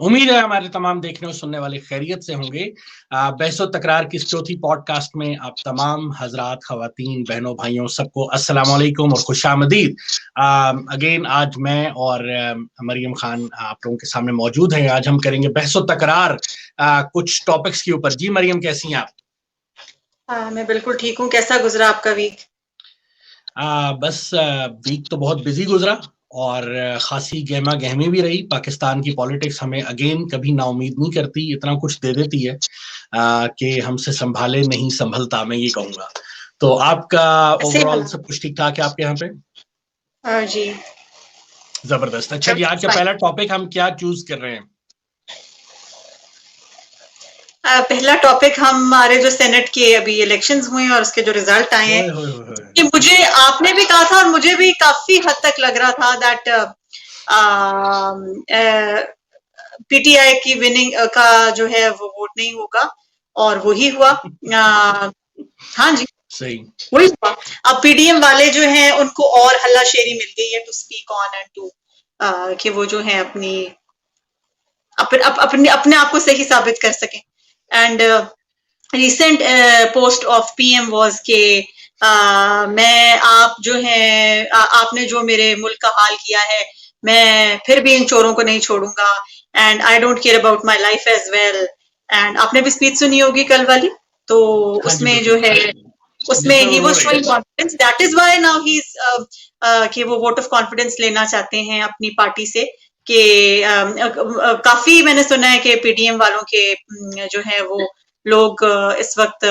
उम्मीद है हमारे तमाम देखने और सुनने वाले खैरियत से होंगे। बहसो तकरार की इस चौथी पॉडकास्ट में आप तमाम हजरात, खवातीन, बहनों, भाइयों सबको अस्सलाम वालेकुम और खुशामदीद। अगेन आज मैं और मरियम खान आप लोगों के सामने मौजूद हैं। आज हम करेंगे बहसो तकरार कुछ टॉपिक्स के ऊपर। जी मरियम, कैसी हैं आप? मैं बिल्कुल ठीक हूँ। कैसा गुजरा आपका वीक? बस वीक तो बहुत बिजी गुजरा और खासी गहमा गहमी भी रही। पाकिस्तान की पॉलिटिक्स हमें अगेन कभी नाउमीद नहीं करती, इतना कुछ दे देती है कि हमसे संभाले नहीं संभलता, मैं ये कहूंगा। तो आपका ओवरऑल सब कुछ ठीक ठाक है आपके यहाँ पे? जी जबरदस्त। अच्छा जी, आज का पहला टॉपिक हम क्या चूज कर रहे हैं? पहला टॉपिक हमारे जो सेनेट के अभी इलेक्शंस हुए और उसके जो रिजल्ट आए हैं, कि मुझे आपने भी कहा था और मुझे भी काफी हद तक लग रहा था दैट पीटीआई की विनिंग का जो है वो वोट नहीं होगा, और वही हुआ। हाँ जी, सही वही हुआ। अब पीडीएम वाले जो हैं उनको और हल्लाशेरी मिल गई है to speak on and to कि वो जो है अपने आप को सही साबित कर सकें। And recent post of PM was के मैं आप जो है आपने जो मेरे मुल्क का हाल किया है, मैं फिर भी इन चोरों को नहीं छोड़ूंगा, and I don't care about my life as well. And आपने भी स्पीच सुनी होगी कल वाली, तो उसमें जो है उसमें ही वो showing confidence, that is why now he is कि वो वोट ऑफ कॉन्फिडेंस लेना चाहते हैं अपनी पार्टी से। कि काफी मैंने सुना है कि पीडीएम वालों के जो है वो लोग इस वक्त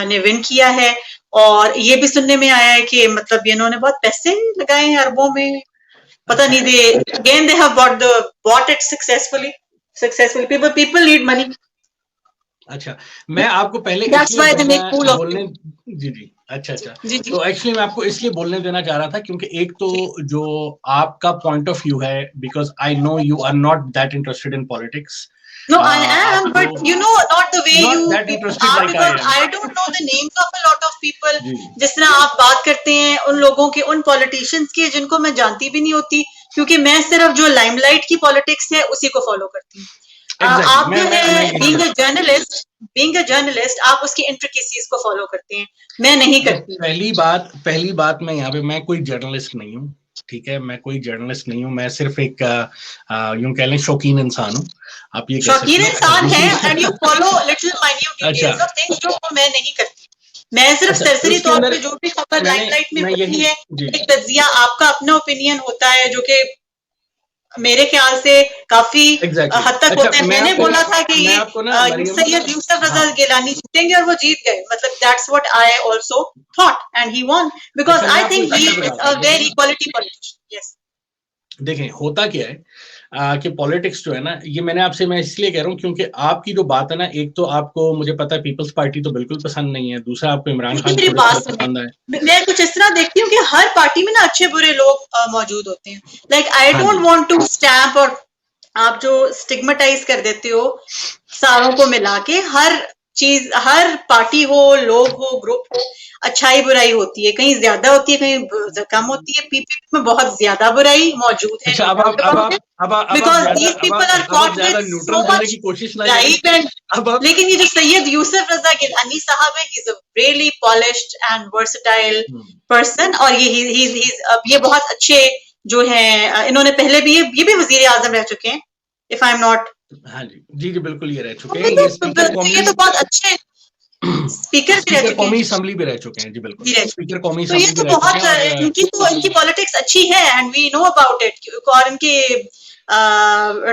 ने विन किया है, और ये भी सुनने में आया है कि मतलब इन्होंने बहुत पैसे लगाए हैं अरबों में, पता नहीं, they have bought it successfully people need money। अच्छा, मैं आपको पहले बोलने जी अच्छा तो एक्चुअली मैं आपको इसलिए बोलने देना चाह रहा था क्योंकि एक तो जो आपका पॉइंट ऑफ व्यू है, because I know you are not that interested in politics. No, I am, but not the way you are, because I don't know the names of a lot of people। जिस तरह आप बात करते हैं उन लोगों के, उन पॉलिटिशियंस के जिनको मैं जानती भी नहीं होती, क्योंकि मैं सिर्फ जो लाइमलाइट की पॉलिटिक्स है उसी को फॉलो करती हूँ। आप जो है बीइंग अ जर्नलिस्ट आप उसकी इंट्रिकेसीज को फॉलो करते हैं, मैं नहीं करती। पहली बात मैं यहाँ पे मैं कोई जर्नलिस्ट नहीं हूँ, ठीक है? मैं कोई जर्नलिस्ट नहीं हूँ, मैं सिर्फ एक यूं कह लें शौकीन इंसान हूँ। आप ये शौकीन इंसान है and you follow little minute details of things जो मैं नहीं करती। मैं सिर्फ सरसरी तौर पे जो भी खबर लाइमलाइट में होती है, एक तज्जिया, आपका अपना ओपिनियन होता है जो कि मेरे ख्याल से काफी हद तक होता है। मैंने बोला था कि ये सैयद यूसुफ रजा गिलानी जीतेंगे और वो जीत गए, मतलब that's what I also thought and he won, because I think he is a very quality politician. Yes, देखें होता क्या है कि पॉलिटिक्स जो है ना, ये मैं इसलिए कह रहा हूँ क्योंकि आपकी जो बात है ना, एक तो आपको मुझे पता है पीपल्स पार्टी तो बिल्कुल पसंद नहीं है, दूसरा आपको इमरान खान पसंद है। मैं कुछ इस तरह देखती हूँ कि हर पार्टी में ना अच्छे बुरे लोग मौजूद होते हैं। Like I don't want to stamp, और आप जो स्टिग्मेटाइज कर देते हो सारों को मिला के, हर चीज, हर पार्टी हो, लोग हो, ग्रुप हो, अच्छाई बुराई होती है, कहीं ज्यादा होती है, कहीं कम होती है। पीपीपी में बहुत ज्यादा बुराई मौजूद है, because these people are caught with so much right. And लेकिन ये जो सैयद यूसुफ रजा गिलानी साहब है, he is a really polished and versatile person, और ये बहुत अच्छे जो है, इन्होंने पहले भी ये भी वजीर आजम रह चुके हैं, इफ आई एम नॉट। हाँ जी बिल्कुल ये रह चुके हैं। ये तो बहुत अच्छे स्पीकर कौमी असेंबली भी रह चुके हैं। जी बिल्कुल, स्पीकर कौमी असेंबली भी रह चुके हैं। इनकी पॉलिटिक्स अच्छी है and we know about it, और इनके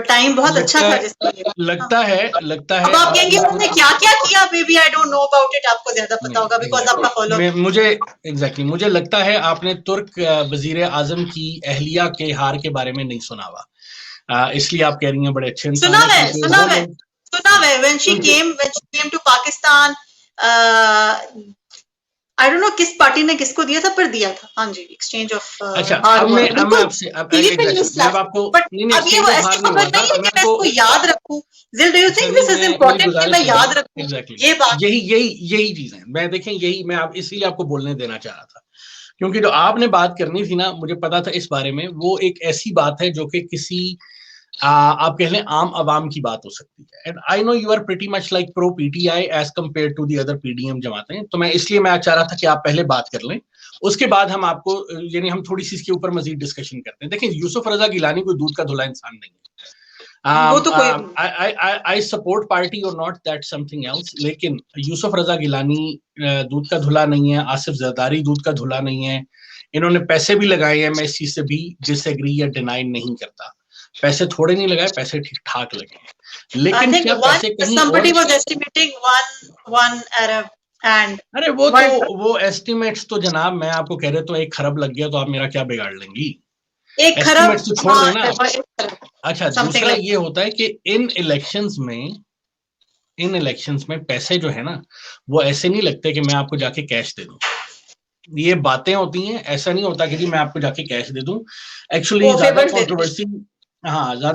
टाइम बहुत अच्छा था जिसमें लगता है। अब आप कहेंगे उन्होंने क्या क्या किया, baby I don't know about it, आपको ज्यादा पता होगा बिकॉज आपका फॉलो। मुझे लगता है आपने तुर्क वजीर आजम की अहलिया के हार के बारे में नहीं सुना हुआ, इसलिए आप कह रही हैं बड़े अच्छे सुना है। When she came to Pakistan, I don't know किस पार्टी ने किसको दिया था, पर दिया था। हाँ जी, एक्सचेंज ऑफ। अच्छा, अब मैं आपसे अब आपको अब ये वो ऐसी खबर नहीं है कि मैं इसको याद रखूं। Zil, do you think this is important कि मैं याद रखूं? ये बात यही चीज है। मैं देखें इसीलिए आपको बोलने देना चाह रहा था, क्योंकि जो आपने बात करनी थी ना, मुझे पता था इस बारे में, वो एक ऐसी बात है जो कि किसी आप कह लें आम आवाम की बात हो सकती है। And I know you are pretty much like pro PTI as compare to the other PDM जमातें, तो मैं इसलिए मैं चाह रहा था कि आप पहले बात कर लें, उसके बाद हम आपको यानी हम थोड़ी सी इसके ऊपर मजीद डिस्कशन करते हैं। देखिए, यूसुफ रजा गिलानी कोई दूध का धुला इंसान नहीं है। वो तो कोई I support party or not, that's something else, लेकिन यूसुफ रजा गिलानी दूध का धुला नहीं है, आसिफ जरदारी दूध का धुला नहीं है। इन्होंने पैसे भी लगाए हैं, मैं इस चीज से भी डिसएग्री या डिनाई नहीं करता। पैसे थोड़े नहीं लगाए, पैसे ठीक ठाक लगे हैं, लेकिन क्या पैसे कहीं somebody was estimating one Arab and अरे वो एस्टिमेट्स तो जनाब मैं आपको कह रहे तो 1 खरब लग गया तो आप मेरा क्या बिगाड़ लेंगी? 1 खरब तो छोड़ देना। अच्छा, दूसरा ये होता है कि इन इलेक्शंस में पैसे जो है ना, वो ऐसे नहीं लगते कि मैं आपको जाके कैश दे दूं। ये बातें होती हैं, ऐसा नहीं होता कि जी मैं आपको जाके कैश दे दूं। एक्चुअली ज्यादा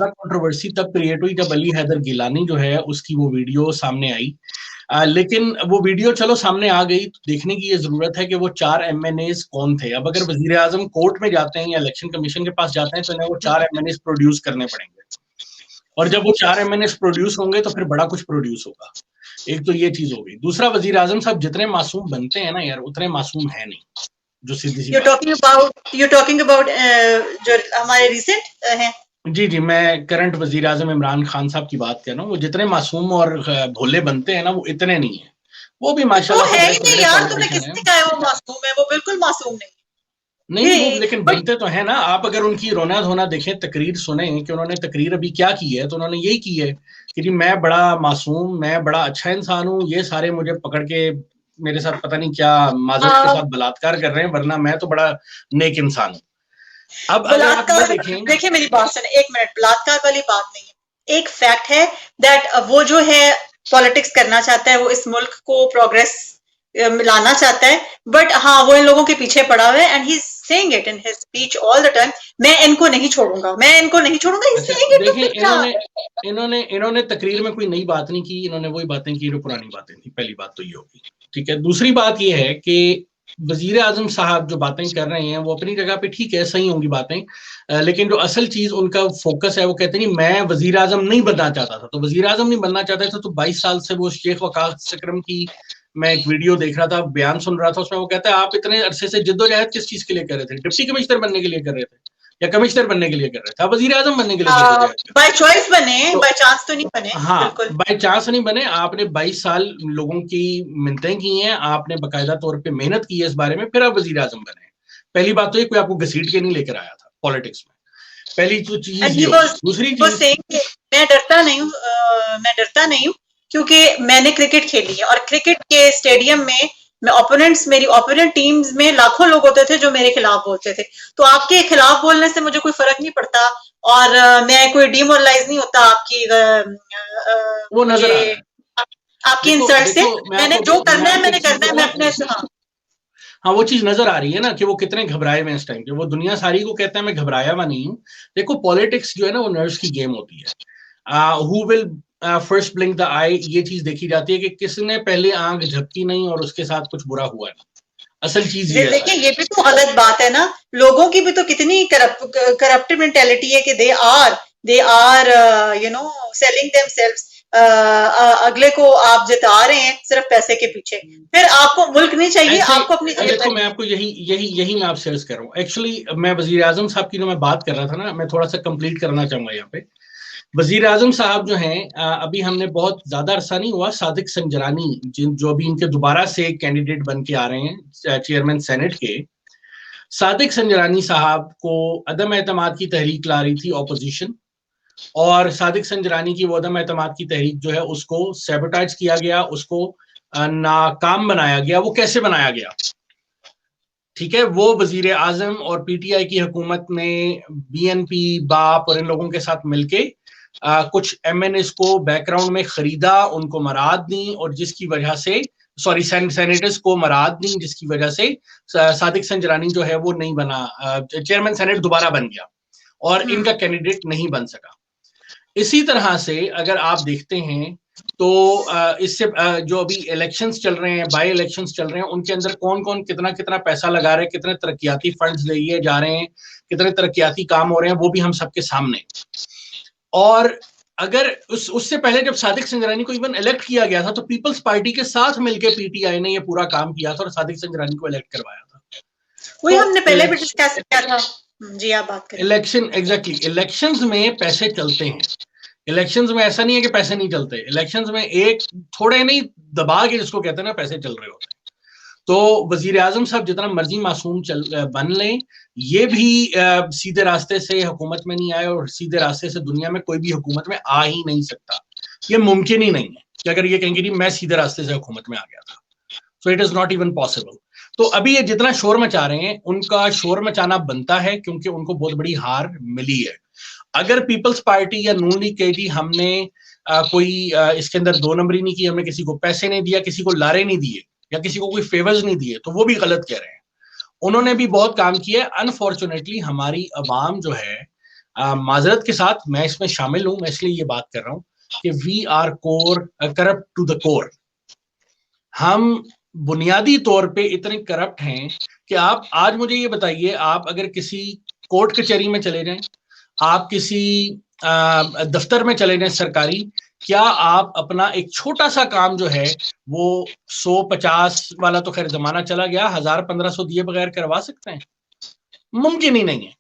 कंट्रोवर्सी तब क्रिएट हुई जब अली हैदर गिलानी जो है उसकी वो वीडियो सामने आई। लेकिन वो वीडियो चलो सामने आ गई, तो देखने की ये जरूरत है कि वो 4 MNAs कौन थे। अब अगर वजीर आजम कोर्ट में जाते हैं या इलेक्शन कमीशन के पास जाते हैं तो इन्हें वो 4 MNAs प्रोड्यूस करने पड़ेंगे, और जब वो 4 MNAs प्रोड्यूस होंगे तो फिर बड़ा कुछ प्रोड्यूस होगा। एक तो ये चीज हो गई। दूसरा, वजीर आजम साहब जितने मासूम बनते हैं ना यार, उतने मासूम है नहीं, जो सीधी सी you're talking about जो हमारे रिसेंट हैं। जी, मैं करंट वजीर आजम इमरान खान साहब की बात कर रहा हूँ। वो जितने मासूम और भोले बनते हैं ना, वो इतने नहीं है। वो भी माशाल्लाह है ही नहीं यार, तुमने किसने कहा है वो मासूम है? वो बिल्कुल मासूम नहीं। वो लेकिन बनते तो है ना। आप अगर उनकी रोना धोना देखें, तकरीर सुने कि उन्होंने तकरीर अभी क्या की है, तो उन्होंने यही की है कि जी मैं बड़ा मासूम, मैं बड़ा अच्छा इंसान हूँ, ये सारे मुझे पकड़ के मेरे साथ पता नहीं क्या माजरत के साथ बलात्कार कर रहे हैं, वरना मैं तो बड़ा नेक इंसान हूँ। अब बलात्कार देखिए, मेरी बात सुने 1 मिनट, बलात्कार वाली बात नहीं है। एक फैक्ट है दैट वो जो है पॉलिटिक्स करना चाहता है, वो इस मुल्क को प्रोग्रेस लाना चाहता है, बट हाँ वो इन लोगों के पीछे पड़ा हुआ है and he is saying it in his speech all the time, मैं इनको नहीं छोड़ूंगा, मैं इनको नहीं छोड़ूंगा। देखिए, इन्होंने तकरीर में कोई नई बात नहीं की, इन्होंने वही बातें की जो पुरानी बातें थी। पहली बात तो ये होगी, ठीक है। दूसरी बात ये है कि वजीर आजम साहब जो बातें कर रहे हैं वो अपनी जगह पे ठीक है, सही होंगी बातें, लेकिन जो असल चीज उनका फोकस है, वो कहते नहीं मैं वजीर आजम नहीं बनना चाहता था। तो वजीर आजम नहीं बनना चाहता था तो 22 साल से वो शेख वकास अकरम की मैं एक वीडियो देख रहा था, बयान सुन रहा था, उसमें वो कहता है आप इतने अरसे से जिद्दोजहद किस चीज के लिए कर रहे थे? डिप्टी कमिश्नर बनने के लिए कर रहे थे या कमिश्नर बनने के लिए कर रहे थे? आप वजीर आजम बनने के लिए बाय चॉइस बने, बाय चांस तो नहीं बने। हाँ, बाय चांस नहीं बने। आपने 22 साल लोगों की मिन्नतें की हैं, आपने बाकायदा तौर पे मेहनत की है इस बारे में, फिर आप वजीर आजम बने। पहली बात तो ये कोई आपको घसीट के नहीं लेकर आया था पॉलिटिक्स में, पहली तो चीज। दूसरी चीज, मैं डरता नहीं हूँ क्योंकि मैंने क्रिकेट खेली है, और क्रिकेट के स्टेडियम में मेरी ओपोनेंट टीम्स में लाखों लोग होते थे जो मेरे खिलाफ बोलते थे। तो आपके खिलाफ बोलने से मुझे कोई फर्क नहीं पड़ता, और मैं कोई डिमोरलाइज नहीं होता आपकी वो नजर आपकी इंसल्ट से। मैंने जो करना है मैंने करना है, मैं अपने हाँ वो चीज नजर आ रही है ना कि वो कितने घबराए हुए इस टाइम पे। वो दुनिया सारी को कहता है मैं घबराया हुआ नहीं हूँ। देखो, पॉलिटिक्स जो है ना वो नर्व्स की गेम होती है। Who will first blink the eye, ये चीज देखी जाती है कि किसने पहले आंख झपकी नहीं और उसके साथ कुछ बुरा हुआ नहीं। असल चीज ये देखिए, ये भी तो गलत बात है ना। लोगों की भी तो कितनी करप्टिव मेंटालिटी है कि दे आर सेलिंग देमसेल्व्स। अगले को आप जिता रहे हैं सिर्फ पैसे के पीछे, फिर आपको मुल्क नहीं चाहिए, आपको अपनी देखो, मैं आपको यही मैं आपसे अर्ज कर रहा हूँ। एक्चुअली मैं वजीर आजम साहब की जो मैं बात कर रहा था ना, मैं थोड़ा सा कंप्लीट करना चाहूंगा यहाँ पे। वजीर आजम साहब जो हैं, अभी हमने बहुत ज्यादा अरसा नहीं हुआ, सादिक संजरानी जो अभी इनके दोबारा से कैंडिडेट बन के आ रहे हैं चेयरमैन सेनेट के, सादिक संजरानी साहब को अदम एतमाद की तहरीक ला रही थी ऑपोजिशन, और सादिक संजरानी की वो अदम एतमाद की तहरीक जो है उसको सैबोटाइज किया गया, उसको नाकाम बनाया गया। वो कैसे बनाया गया? ठीक है, वो वजीर आजम और पीटीआई की हुकूमत में बीएनपी, बाप और इन लोगों के साथ मिलके कुछ एमएनएस को बैकग्राउंड में खरीदा, उनको मराद दी, और जिसकी वजह से सेनेटर्स को मराद दी, जिसकी वजह से सादिक संजरानी जो है वो नहीं बना, चेयरमैन सेनेट दोबारा बन गया और इनका कैंडिडेट नहीं बन सका। इसी तरह से अगर आप देखते हैं तो इससे जो अभी इलेक्शंस चल रहे हैं, बाई इलेक्शंस चल रहे हैं, उनके अंदर कौन कौन कितना कितना पैसा लगा रहे हैं, कितने तरक्याती फंड्स लिए जा रहे हैं, कितने तरक्याती काम हो रहे हैं, वो भी हम सबके सामने। और अगर उससे पहले जब सादिक संजरानी को इवन इलेक्ट किया गया था तो पीपल्स पार्टी के साथ मिलकर पीटीआई ने ये पूरा काम किया था और सादिक संजरानी को इलेक्ट करवाया था। वही तो हमने पहले भी डिस्कस किया था। जी आप बात करें। इलेक्शंस में पैसे चलते हैं। इलेक्शंस में ऐसा नहीं है कि पैसे नहीं चलते। इलेक्शंस में एक थोड़े नहीं दबा के जिसको कहते हैं ना पैसे चल रहे होते हैं। तो वजीर आजम साहब जितना मर्जी मासूम बन लें, ये भी सीधे रास्ते से हुकूमत में नहीं आए और सीधे रास्ते से दुनिया में कोई भी हुकूमत में आ ही नहीं सकता। ये मुमकिन ही नहीं है कि अगर ये कहेंगे मैं सीधे रास्ते से हुकूमत में आ गया था, so it is not even possible. तो अभी ये जितना शोर मचा रहे हैं उनका शोर मचाना बनता है क्योंकि उनको बहुत बड़ी हार मिली है। अगर पीपल्स पार्टी या नून लीग कह दी हमने इसके अंदर दो नंबरी नहीं की, हमने किसी को पैसे नहीं दिया, किसी को लारे नहीं दिए या किसी को कोई फेवर्स नहीं दिए, तो वो भी गलत कह रहे हैं। उन्होंने भी बहुत काम किया है। अनफॉर्चुनेटली हमारी अवाम जो है, माजरत के साथ मैं इसमें शामिल हूं, मैं इसलिए ये बात कर रहा हूं कि we are corrupt to the core. हम बुनियादी तौर पे इतने करप्ट हैं कि आप आज मुझे ये बताइए, आप अगर किसी कोर्ट कचहरी में चले जाएं, आप किसी दफ्तर में चले जाएं सरकारी, क्या आप अपना एक छोटा सा काम जो है वो 100-50 वाला तो खैर जमाना चला गया, 1000-1500 दिए बगैर करवा सकते हैं? मुमकिन ही नहीं है।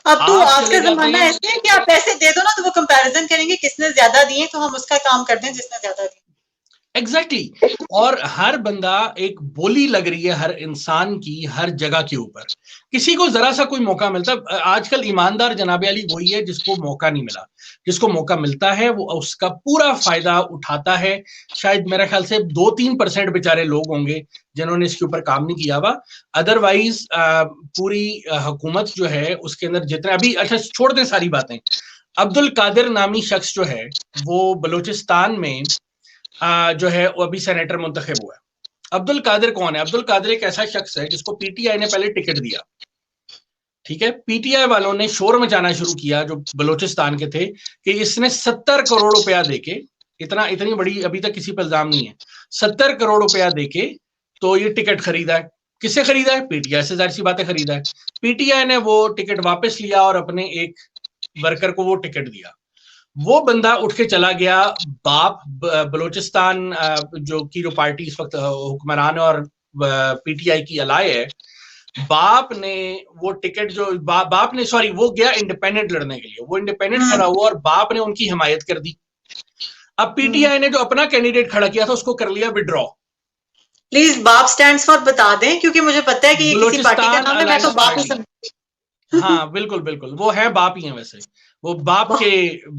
अब तो आज का जमाना ऐसे है कि आप पैसे दे दो ना तो वो कंपैरिजन करेंगे किसने ज्यादा दिए तो हम उसका काम कर दें जिसने ज्यादा दिए। एग्जैक्टली और हर बंदा एक बोली लग रही है हर इंसान की हर जगह के ऊपर। किसी को जरा सा कोई मौका मिलता, आजकल ईमानदार जनाबे अली वही है जिसको मौका नहीं मिला। जिसको मौका मिलता है वो उसका पूरा फायदा उठाता है। शायद मेरा ख्याल से 2-3% बेचारे लोग होंगे जिन्होंने इसके ऊपर काम नहीं किया हुआ। अदरवाइज पूरी हुकूमत जो है उसके अंदर जितने अभी, अच्छा छोड़ दें सारी बातें, अब्दुल कादिर नामी शख्स जो है वो बलूचिस्तान में जो है वो अभी सेनेटर मुंतखब हुआ है। अब्दुल कादिर कौन है? अब्दुल कादिर एक ऐसा शख्स है जिसको पीटीआई ने पहले टिकट दिया, ठीक है। पीटीआई वालों ने शोर मचाना शुरू किया जो बलूचिस्तान के थे कि इसने 70 करोड़ रुपया देके, इतनी बड़ी अभी तक किसी पर इल्जाम नहीं है, 70 करोड़ रुपया देके तो ये टिकट खरीदा है। किससे खरीदा है? पीटीआई से, जाहिर सी बातें खरीदा है। पीटीआई ने वो टिकट वापस लिया और अपने एक वर्कर को वो टिकट दिया। वो बंदा उठ के चला गया, बाप बलूचिस्तान जो पार्टी इस वक्त हुक्मरान और पीटीआई की अलाय है, बाप ने वो टिकट जो बाप ने सॉरी वो गया इंडिपेंडेंट लड़ने के लिए, वो इंडिपेंडेंट खड़ा हुआ और बाप ने उनकी हिमायत कर दी। अब पीटीआई ने जो अपना कैंडिडेट खड़ा किया था उसको कर लिया विड्रॉ। प्लीज बाप स्टैंड्स फॉर बता दें क्योंकि मुझे पता है कि ये किसी पार्टी का नाम है, मैं तो बाप ही समझती। हाँ बिल्कुल बिल्कुल, वो है बाप ही है, वैसे वो बाप के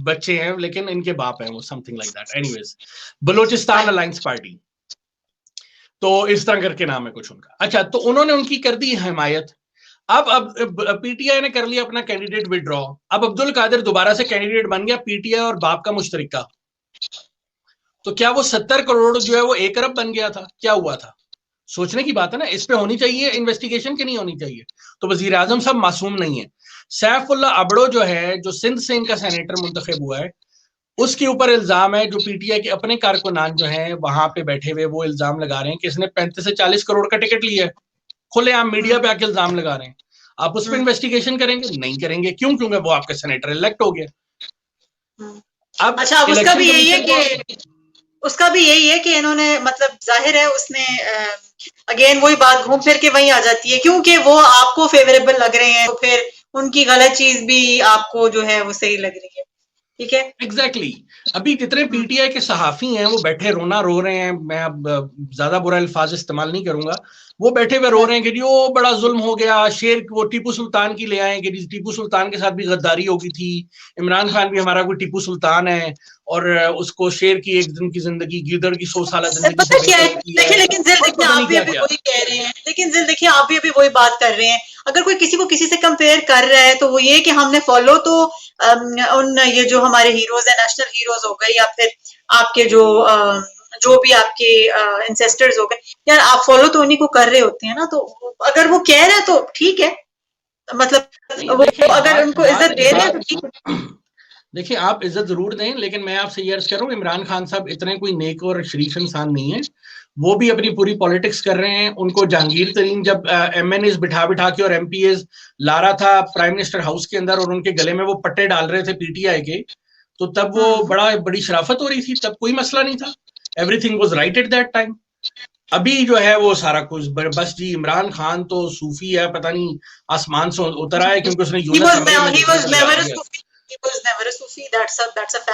बच्चे हैं लेकिन इनके बाप हैं वो, something like that. Anyways, Balochistan alliance party, तो इस तरह करके नाम है कुछ उनका। अच्छा, तो उन्होंने उनकी कर दी हिमायत। अब पीटीआई ने कर लिया अपना कैंडिडेट विड्रॉ। अब अब्दुल कादिर दोबारा से कैंडिडेट बन गया, पीटीआई और बाप का मुश्तरका। तो क्या वो 70 करोड़ जो है वो 1 अरब बन गया था? क्या हुआ था? सोचने की बात है ना। इस पे होनी चाहिए इन्वेस्टिगेशन की नहीं होनी चाहिए। तो वजीर आजम साहब मासूम नहीं है। सैफुल्ला अबड़ो जो है, जो सिंध से इनका सेनेटर मुंतखब हुआ है, उसके ऊपर इल्जाम है, जो पीटीआई के अपने कारकुनान जो हैं वहां पे बैठे हुए वो इल्जाम लगा रहे हैं कि इसने 35 से 40 करोड़ का टिकट लिया है। खुलेआम मीडिया पे आके इल्जाम लगा रहे हैं। आप उस पर इन्वेस्टिगेशन करेंगे? नहीं करेंगे। क्यों? क्योंकि वो आपका सेनेटर इलेक्ट हो गया। अब अच्छा, उसका भी यही है कि इन्होंने, मतलब जाहिर है उसने अगेन वही बात घूम फिर के वहीं आ जाती है, क्योंकि वो आपको फेवरेबल लग रहे हैं तो फिर उनकी गलत चीज भी आपको जो है वो सही लग रही है। ठीक है, एग्जैक्टली। अभी जितने पीटीआई के सहाफी हैं वो बैठे रोना रो रहे हैं। मैं अब ज्यादा बुरा अल्फाज इस्तेमाल नहीं करूंगा। वो बैठे हुए रो रहे हैं कि जी वो बड़ा जुल्म हो गया, शेर वो टीपू सुल्तान की ले आए कि टीपू सुल्तान के साथ भी गद्दारी हो गई थी, इमरान खान भी हमारा कोई टीपू सुल्तान है और उसको शेर की एक दिन की जिंदगी गिदड़ की 100 साल जिंदगी। देखिए, लेकिन देखिए आप भी अभी वही कह रहे हैं, लेकिन देखिए आप भी अभी वही बात कर रहे हैं। अगर कोई किसी को किसी से कंपेयर कर रहा है तो वो ये कि हमने फॉलो तो उन ये जो हमारे हीरोज है, नेशनल हीरोज हो गए या फिर आपके जो भी आपके इंसेस्टर्स हो गए, यार आप फॉलो तो उन्हीं को कर रहे होते हैं ना। तो अगर वो कह रहे हैं तो ठीक है, मतलब वो अगर उनको इज्जत दे रहे हैं तो ठीक है। देखिए, आप इज्जत जरूर दें, लेकिन मैं आपसे ये अर्ज कर रहा हूँ, इमरान खान साहब इतने कोई नेक और शरीफ इंसान नहीं है। वो भी अपनी पूरी पॉलिटिक्स कर रहे हैं। उनको जहांगीर तरीन जब MNAs बिठा बिठा के और MPAs ला रहा था प्राइम मिनिस्टर हाउस के अंदर और उनके गले में वो पट्टे डाल रहे थे PTI के, तो तब वो बड़ी शराफत हो रही थी, तब कोई मसला नहीं था, everything was right at that time. अभी जो है वो सारा कुछ बस जी, इमरान खान तो सूफी है, पता नहीं आसमान से उतर आया क्योंकि उसने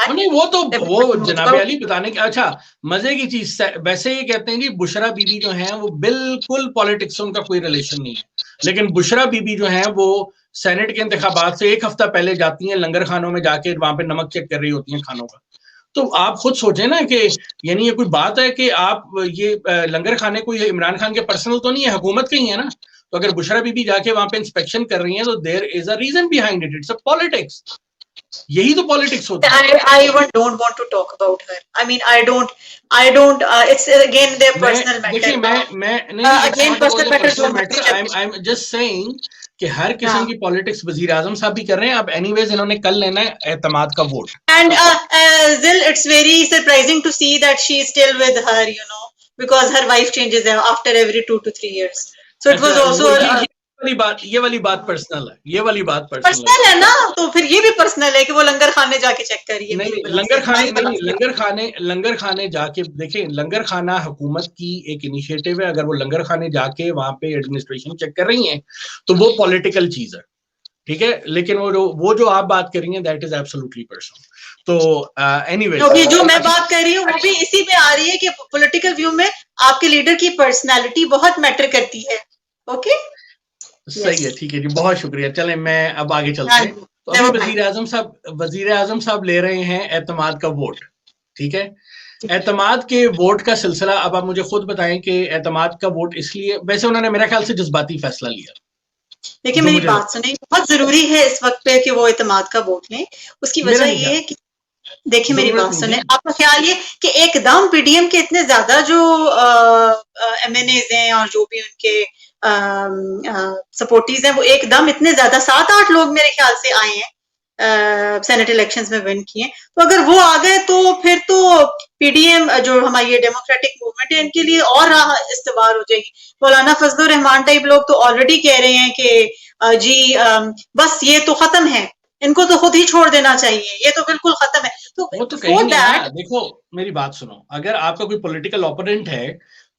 नहीं, वो तो वो जनाबे अली बताने की। अच्छा, मजे की चीज, वैसे ये कहते हैं जी बुशरा बीबी जो है वो बिल्कुल पॉलिटिक्स से उनका कोई रिलेशन नहीं है, लेकिन बुशरा बीबी जो है वो सेनेट के इंतखाबात से एक हफ्ता पहले जाती हैं लंगर खानों में, जाके वहां पे नमक चेक कर रही होती हैं खानों का। तो आप खुद सोचें ना कि यानी ये कोई बात है कि आप ये लंगर खाने को इमरान खान के पर्सनल तो नहीं है, हुकूमत के ही है ना। तो अगर बुशरा बीबी जाके वहां पे इंस्पेक्शन कर रही हैं तो there is a reason behind it, it's a politics. यही तो पॉलिटिक्स होता है। I even don't want to talk about her. I mean, I don't. It's again their personal matter. देखिए, मैं नहीं, again personal matter. I'm just saying कि हर किस्म की पॉलिटिक्स वजीर आजम साहब भी कर रहे हैं। अब एनीवेज इन्होंने कल लेना है एतमाद का vote. And Zil, it's very surprising to see that she is still with her, because her wife changes after every 2 to 3 years. So it was also ये वाली बात पर्सनल है, ये वाली बात पर्सनल है ना, तो फिर ये भी पर्सनल है कि वो लंगर खाने जाके चेक करिए। नहीं, लंगर खाने जाके देखें, लंगर खाना हुकूमत की एक इनिशिएटिव है। अगर वो लंगर खाने जाके वहां पे एडमिनिस्ट्रेशन चेक कर रही हैं तो वो पॉलिटिकल चीज है, ठीक है। लेकिन वो जो आप बात कर रही हैं दैट इज एब्सोल्युटली पर्सनल। तो एनीवे जो मैं बात कर रही हूँ वो भी इसी में आ रही है कि पॉलिटिकल व्यू में आपके लीडर की पर्सनैलिटी बहुत मैटर करती है। ओके, सही है, ठीक है जी, बहुत शुक्रिया। चलें मैं अब आगे चलते हैं। तो अभी वजीर आजम साहब ले रहे हैं एतमाद का वोट, ठीक है। एतमाद के वोट का सिलसिला, अब आप मुझे खुद बताएं कि एतमाद का वोट इसलिए, वैसे उन्होंने मेरे ख्याल से जज्बाती फैसला लिया। देखिए मेरी बात सुने, बहुत जरूरी है इस वक्त पे कि वो एतमाद का वोट लें। उसकी वजह ये है कि देखिए मेरी बात सुने, आपका ख्याल ये कि एकदम PDM के इतने ज्यादा जो MNAs हैं और जो भी उनके सपोर्टीज हैं वो एकदम इतने ज्यादा 7-8 लोग मेरे ख्याल से आए हैं सेनेट इलेक्शंस में विन किए। तो अगर वो आ गए तो फिर तो PDM जो हमारी ये डेमोक्रेटिक मूवमेंट है इनके लिए और राह इस्तेमाल हो जाएगी। मौलाना फजलुर रहमान टाइप लोग तो ऑलरेडी कह रहे हैं कि जी बस ये तो खत्म है, इनको तो खुद ही छोड़ देना चाहिए, ये तो बिल्कुल खत्म है। तो वो तो कहीं नहीं है। देखो मेरी बात सुनो, अगर आपका कोई पॉलिटिकल ओपोनेंट है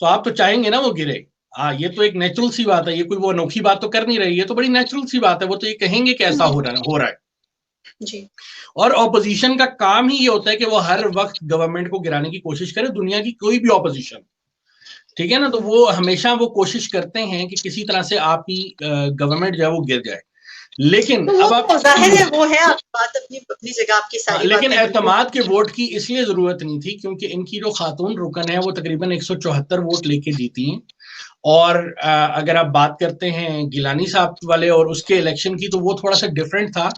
तो आप तो चाहेंगे ना वो गिरे। ये तो एक नेचुरल सी बात है, ये कोई वो अनोखी बात तो कर नहीं रही है, तो बड़ी नेचुरल सी बात है। वो तो ये कहेंगे कि ऐसा हो रहा है जी। और ऑपोजिशन का काम ही ये होता है कि वो हर वक्त गवर्नमेंट को गिराने की कोशिश करे, दुनिया की कोई भी ऑपोजिशन, ठीक है ना। तो वो हमेशा वो कोशिश करते हैं कि किसी तरह से आपकी गवर्नमेंट जो है वो गिर जाए। लेकिन तो अब आप जाहिर है वो है बात अपनी जगह आपकी सारी। लेकिन एतमाद के वोट की इसलिए जरूरत नहीं थी क्योंकि इनकी जो खातून रुकन है वो तकरीबन 174 वोट लेके जीती हैं। और अगर आप बात करते हैं गिलानी साहब वाले और उसके इलेक्शन की, तो वो थोड़ा सा डिफरेंट था।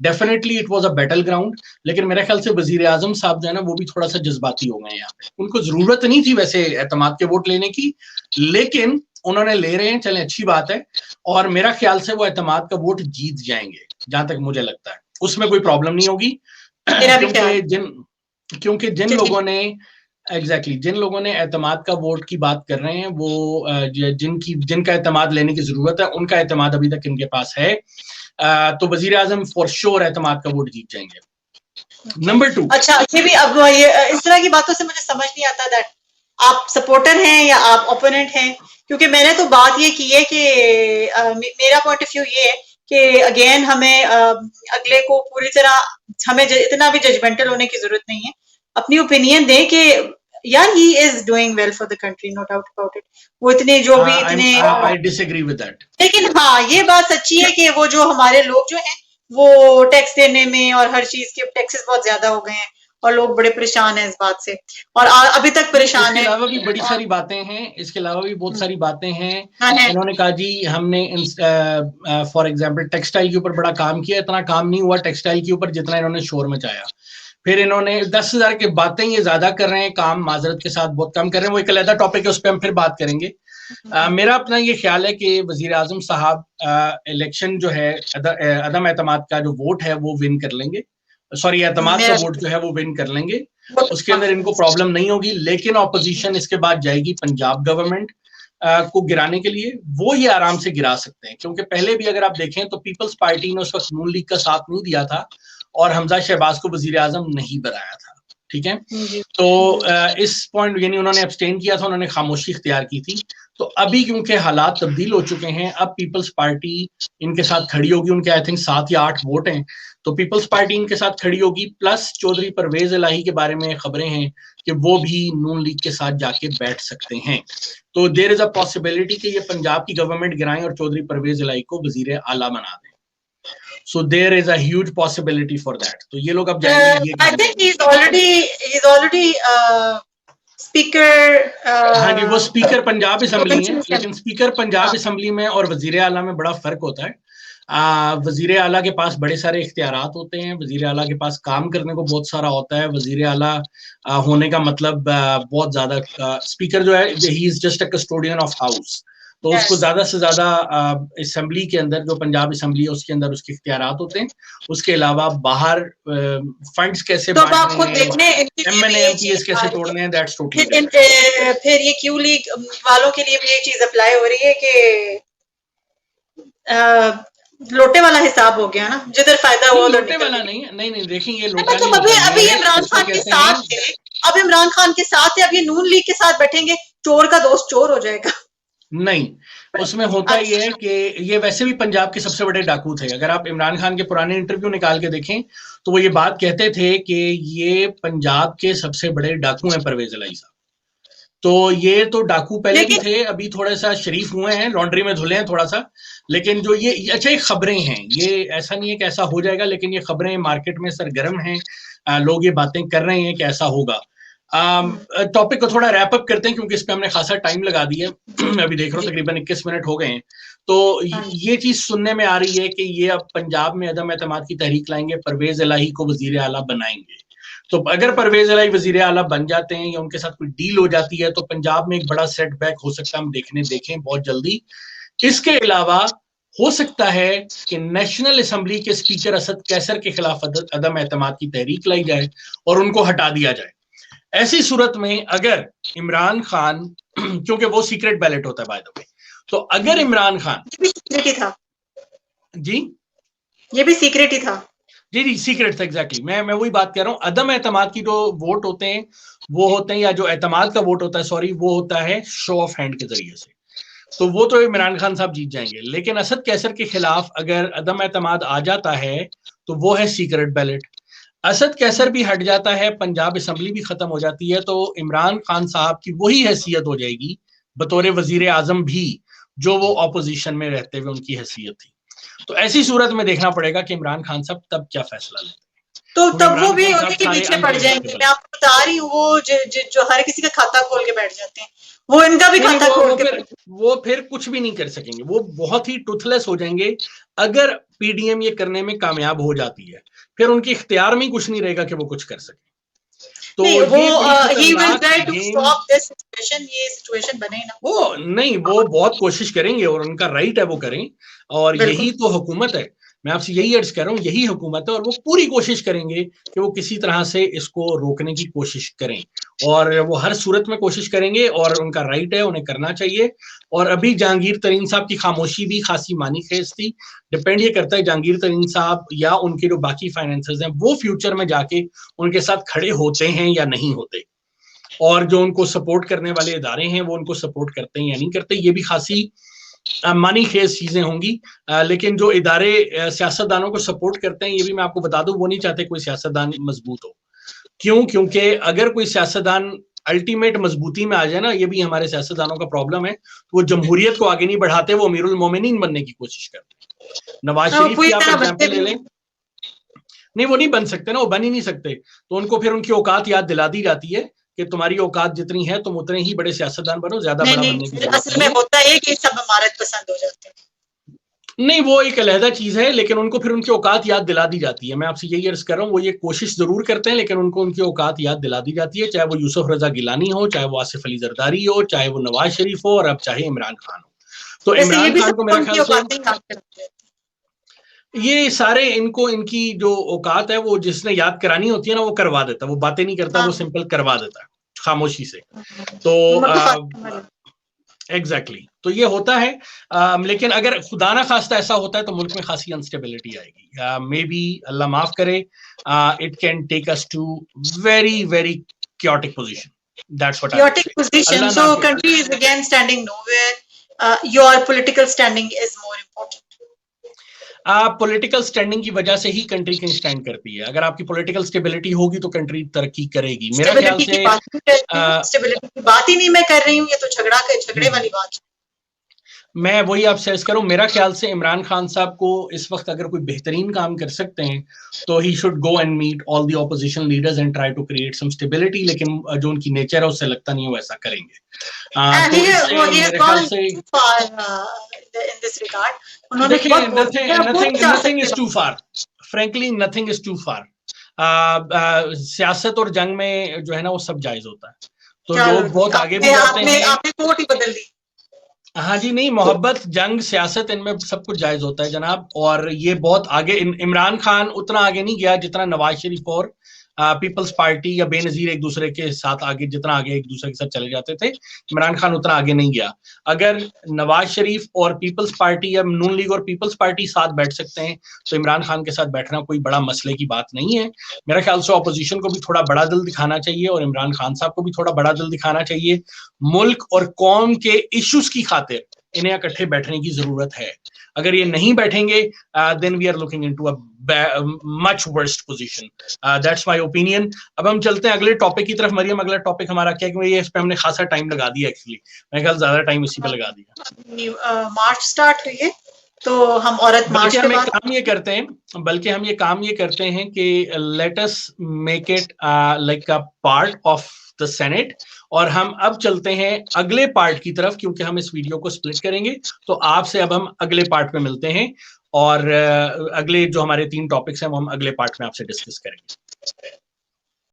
Definitely it was a battle ground, लेकिन मेरे ख्याल से वजीर आजम साहब जो है ना वो भी थोड़ा सा जज्बाती हो गए यहाँ पे। उनको जरूरत नहीं थी वैसे एतमाद के वोट लेने की, लेकिन उन्होंने ले रहे हैं, चलें अच्छी बात है। और मेरा ख्याल से वो एतमाद का वोट जीत जाएंगे, जहां तक मुझे लगता है उसमें कोई प्रॉब्लम नहीं होगी। क्योंकि जिन लोगों ने एतमाद का वोट की बात कर रहे हैं वो जिनका एतमाद लेने की जरूरत है उनका एतमाद अभी तक इनके पास है। तो वजीर आजम फॉर श्योर एतमाद का वोट जीत जाएंगे। नंबर 2, अच्छा ये भी अब ये इस तरह की बातों से मुझे समझ नहीं आता दैट आप सपोर्टर हैं या आप ओपोनेंट हैं, क्योंकि मैंने तो बात ये की है कि मेरा पॉइंट ऑफ व्यू ये है कि अगेन हमें अगले को पूरी तरह हमें इतना भी जजमेंटल होने की जरूरत नहीं है। अपनी ओपिनियन दें कि यार he is doing well for the country, no doubt about it. वो इतने जो भी इतने आई डिसएग्री विद दैट। लेकिन हाँ ये बात सच्ची है कि वो जो हमारे लोग जो हैं वो टैक्स देने में और हर चीज के टैक्सेस बहुत ज्यादा हो गए हैं और लोग बड़े परेशान हैं इस बात से और अभी तक परेशान है। इसके अलावा भी बड़ी सारी बातें हैं, इसके अलावा भी बहुत सारी बातें हैं। इन्होंने कहा जी हमने फॉर एग्जांपल टेक्सटाइल के ऊपर बड़ा काम किया, इतना काम नहीं हुआ टेक्सटाइल के ऊपर जितना इन्होंने शोर मचाया। फिर इन्होंने 10,000 की बातें ये ज्यादा कर रहे हैं, काम माजरत के साथ बहुत कम कर रहे हैं। वो एक अलग टॉपिक है, उस पर हम फिर बात करेंगे। मेरा अपना ये ख्याल है कि वजीर आजम साहब इलेक्शन जो है अदम एतमाद का जो वोट है वो विन कर लेंगे सॉरी एतमाद का वोट जो है वो विन कर लेंगे, उसके अंदर इनको प्रॉब्लम नहीं होगी। लेकिन ऑपोजिशन इसके बाद जाएगी पंजाब गवर्नमेंट को गिराने के लिए, वो ये आराम से गिरा सकते हैं, क्योंकि पहले भी अगर आप देखें तो पीपल्स पार्टी ने उस वक्त नून लीग का साथ नहीं दिया था और हमजा शहबाज को वजीर आजम नहीं बनाया था, ठीक है। तो इस पॉइंट यानी उन्होंने एब्सटेन किया था, उन्होंने खामोशी इख्तियार की थी। तो अभी क्योंकि हालात तब्दील हो चुके हैं, अब पीपल्स पार्टी इनके साथ खड़ी होगी, उनके आई थिंक 7 या 8 वोट हैं, तो पीपल्स पार्टी इनके साथ खड़ी होगी। प्लस चौधरी परवेज इलाही के बारे में खबरें हैं कि वो भी नून लीग के साथ जाके बैठ सकते हैं। तो देयर इज अ पॉसिबिलिटी कि ये पंजाब की गवर्नमेंट गिराएं और चौधरी परवेज इलाही को वजीर आला बना दें। So there is a huge possibility for that. तो ये लोग अब जाएंगे। I think he's already speaker. हाँ जी, वो स्पीकर पंजाब असेंबली है, लेकिन स्पीकर पंजाब असेंबली में और वजीर आला में बड़ा फर्क होता है। वजीर आला के पास बड़े सारे इख्तियारात होते हैं, वजीर आला के पास काम करने को बहुत सारा होता है। वजीर आला होने का मतलब बहुत ज्यादा, स्पीकर जो है he is just a custodian of house, तो उसको ज्यादा से ज्यादा असेंबली के अंदर, जो पंजाब असेंबली है उसके अंदर उसके इख्तियारात होते हैं। उसके अलावा बाहर फंड्स कैसे बांटने हैं, एमएनए एमपीएस कैसे तोड़ने हैं, दैट्स टोटली। फिर ये क्यू लीग वालों के लिए भी ये चीज अप्लाई हो रही है कि लोटे वाला हिसाब हो गया ना, जिधर फायदा हुआ लोटे वाला नहीं देखिए ये लोटा मतलब अभी इमरान खान के साथ थे, अब इमरान खान के साथ है, अब ये नून लीग के साथ बैठेंगे, चोर का दोस्त चोर हो जाएगा। नहीं, उसमें होता ये है कि ये वैसे भी पंजाब के सबसे बड़े डाकू थे। अगर आप इमरान खान के पुराने इंटरव्यू निकाल के देखें तो वो ये बात कहते थे कि ये पंजाब के सबसे बड़े डाकू हैं परवेज इलाही साहब। तो ये तो डाकू पहले भी थे, अभी थोड़ा सा शरीफ हुए हैं, लॉन्ड्री में धुले हैं थोड़ा सा। लेकिन जो ये अच्छा, ये खबरें हैं, ये ऐसा नहीं है कि ऐसा हो जाएगा, लेकिन ये खबरें मार्केट में सरगर्म हैं, लोग ये बातें कर रहे हैं कि ऐसा होगा। टॉपिक को थोड़ा रैप अप करते हैं क्योंकि इस पे हमने खासा टाइम लगा दिया अभी देख रहा हूँ तकरीबन 21 मिनट हो गए हैं। तो ये चीज सुनने में आ रही है कि ये अब पंजाब में अदम एतमाद की तहरीक लाएंगे, परवेज इलाही को वजीर आला बनाएंगे। तो अगर परवेज इलाही वजीर आला बन जाते हैं या उनके साथ कोई डील हो जाती है तो पंजाब में एक बड़ा सेटबैक हो सकता है, हम देखें बहुत जल्दी। इसके अलावा हो सकता है कि नेशनल असेंबली के स्पीकर असद कैसर के खिलाफ अदम एतमाद की तहरीक लाई जाए और उनको हटा दिया जाए। ऐसी सूरत में अगर इमरान खान, क्योंकि वो सीक्रेट बैलेट होता है बाय द वे, तो अगर इमरान खान ही था जी, ये भी सीक्रेट ही था जी सीक्रेट था, एग्जैक्टली। मैं वही बात कर रहा हूँ। अदम एतमाद की जो वोट होते हैं वो होते हैं, या जो एतमाद का वोट होता है सॉरी, वो होता है शो ऑफ हैंड के जरिए से, तो वो तो इमरान खान साहब जीत जाएंगे। लेकिन असद कैसर के खिलाफ अगर अदम एतमाद आ जाता है तो वो है सीक्रेट बैलेट। असद कैसर भी हट जाता है, पंजाब असेंबली भी खत्म हो जाती है, तो इमरान खान साहब की वही हैसियत हो जाएगी बतौर वजीर आजम भी जो वो ऑपोजिशन में रहते हुए उनकी हैसियत थी। तो ऐसी सूरत में देखना पड़ेगा कि इमरान खान साहब तब क्या फैसला लेते हैं। तो तब वो भी उन्हीं के पीछे पड़ जाएंगे। मैं आपको बता रही हूँ, वो जो हर किसी का खाता खोल के बैठ जाते हैं, वो इनका भी खाता खोल के वो फिर कुछ भी नहीं कर सकेंगे, वो बहुत ही टूथलेस हो जाएंगे। अगर पीडीएम ये करने में कामयाब हो जाती है फिर उनके इख्तियार में कुछ नहीं रहेगा कि वो कुछ कर सके। तो नहीं, he will try to stop this situation, ये सिचुएशन बने ना। वो नहीं, वो बहुत कोशिश करेंगे और उनका राइट है वो करें, और यही तो हुकूमत है। मैं आपसे यही अर्ज कर रहा हूँ, यही हुकूमत है और वो पूरी कोशिश करेंगे कि वो किसी तरह से इसको रोकने की कोशिश करें, और वो हर सूरत में कोशिश करेंगे और उनका राइट है, उन्हें करना चाहिए। और अभी जहांगीर तरीन साहब की खामोशी भी खासी मानी खेज थी। डिपेंड ये करता है जहांगीर तरीन साहब या उनके जो बाकी फाइनेंसर्स हैं वो फ्यूचर में जाके उनके साथ खड़े होते हैं या नहीं होते, और जो उनको सपोर्ट करने वाले इदारे हैं वो उनको सपोर्ट करते हैं या नहीं करते। ये भी खासी मानी खेज चीजें होंगी। लेकिन जो इदारे सियासतदानों को सपोर्ट करते हैं, ये भी मैं आपको बता दूं, वो नहीं चाहते कोई सियासतदान मजबूत हो। क्यों? क्योंकि अगर कोई सियासतदान अल्टीमेट मजबूती में आ जाए ना, ये भी हमारे सियासतदानों का प्रॉब्लम है, तो वो जमहूरियत को आगे नहीं बढ़ाते, वो अमीरुल मोमिनीन बनने की कोशिश करते हैं। नवाज शरीफ की आप एग्जाम्पल ले लें, नहीं वो नहीं बन सकते ना, वो बन ही नहीं सकते। तो उनको फिर उनकी औकात याद दिला दी जाती है कि तुम्हारी औकात जितनी है तुम उतने ही बड़े सियासतदान बनो, ज्यादा बड़ा बनने की असल में होता है कि सब इमारत पसंद हो जाते हैं। नहीं, वो एक अलहदा चीज है, लेकिन उनको फिर उनकी औकात याद दिला दी जाती है। मैं आपसे यही अर्ज कर रहा हूँ, वो ये कोशिश जरूर करते हैं लेकिन उनको उनकी औकात याद दिला दी जाती है, चाहे वो यूसुफ रजा गिलानी हो, चाहे वो आसिफ अली जरदारी हो, चाहे वो नवाज शरीफ हो, और अब चाहे इमरान खान हो। तो इमरान खान को मेरे ख्याल से ये सारे इनको इनकी जो औकात है वो जिसने याद करानी होती है ना वो करवा देता है, वो बातें नहीं करता, वो सिंपल करवा देता है खामोशी से। तो एग्जैक्टली तो ये होता है। लेकिन अगर खुदा ना खास्ता ऐसा होता है तो मुल्क में खासी अनस्टेबिलिटी आएगी। मे बी अल्लाह माफ करे, it can take us to very very chaotic position. That's what chaotic position. So country is again standing nowhere. Your political standing is more important. Political standing की वजह से ही कंट्री कैन स्टैंड करती है। अगर आपकी political stability होगी तो country तरक्की करेगी। मेरा ख्याल से स्टेबिलिटी की बात ही नहीं मैं कर रही हूँ, ये तो झगड़े वाली बात। मैं वही आपसे अर्ज करूं, मेरा ख्याल से इमरान खान साहब को इस वक्त अगर कोई बेहतरीन काम कर सकते हैं तो he should go and meet all the opposition leaders and try to create some stability. लेकिन जो उनकी नेचर है उससे लगता नहीं वो ऐसा करेंगे। तो मेरे ख्याल से देखिए, nothing is too far, frankly nothing is too far. सियासत और जंग में जो है ना वो सब जायज होता है। तो लोग बहुत आगे भी जाते हैं। आपने कोट ही बदल दी। हाँ जी, नहीं, मोहब्बत, जंग, सियासत, इनमें सब कुछ जायज होता है जनाब। और ये बहुत आगे, इमरान खान उतना आगे नहीं गया जितना नवाज शरीफ और पीपल्स पार्टी या बेनजीर एक दूसरे के साथ आगे, जितना आगे एक दूसरे के साथ चले जाते थे, इमरान खान उतना आगे नहीं गया। अगर नवाज शरीफ और पीपल्स पार्टी या नून लीग और पीपल्स पार्टी साथ बैठ सकते हैं तो इमरान खान के साथ बैठना कोई बड़ा मसले की बात नहीं है। मेरा ख्याल से अपोजिशन को भी थोड़ा बड़ा दिल दिखाना चाहिए और इमरान खान साहब को भी थोड़ा बड़ा दिल दिखाना चाहिए। मुल्क और कौम के इश्यूज की खातिर इन्हें इकट्ठे बैठने की जरूरत है। अगर ये नहीं बैठेंगे then we are looking into a much worst position. That's my opinion. अब हम चलते हैं अगले टॉपिक की तरफ। मरियम, अगला टॉपिक हमारा क्या है? क्योंकि इस पे हमने खासा टाइम लगा दिया, एक्चुअली मेरे ख्याल ज्यादा टाइम इसी पे लगा दिया। मार्च स्टार्ट हुई है तो हम औरत मार्च के बाद काम ये करते हैं, बल्कि हम ये काम ये करते हैं कि let us make it like a part of the senate. और हम अब चलते हैं अगले पार्ट की तरफ, क्योंकि हम इस वीडियो को स्प्लिट करेंगे। तो आपसे अब हम अगले पार्ट में मिलते हैं और अगले जो हमारे 3 टॉपिक्स हैं वो हम अगले पार्ट में आपसे डिस्कस करेंगे।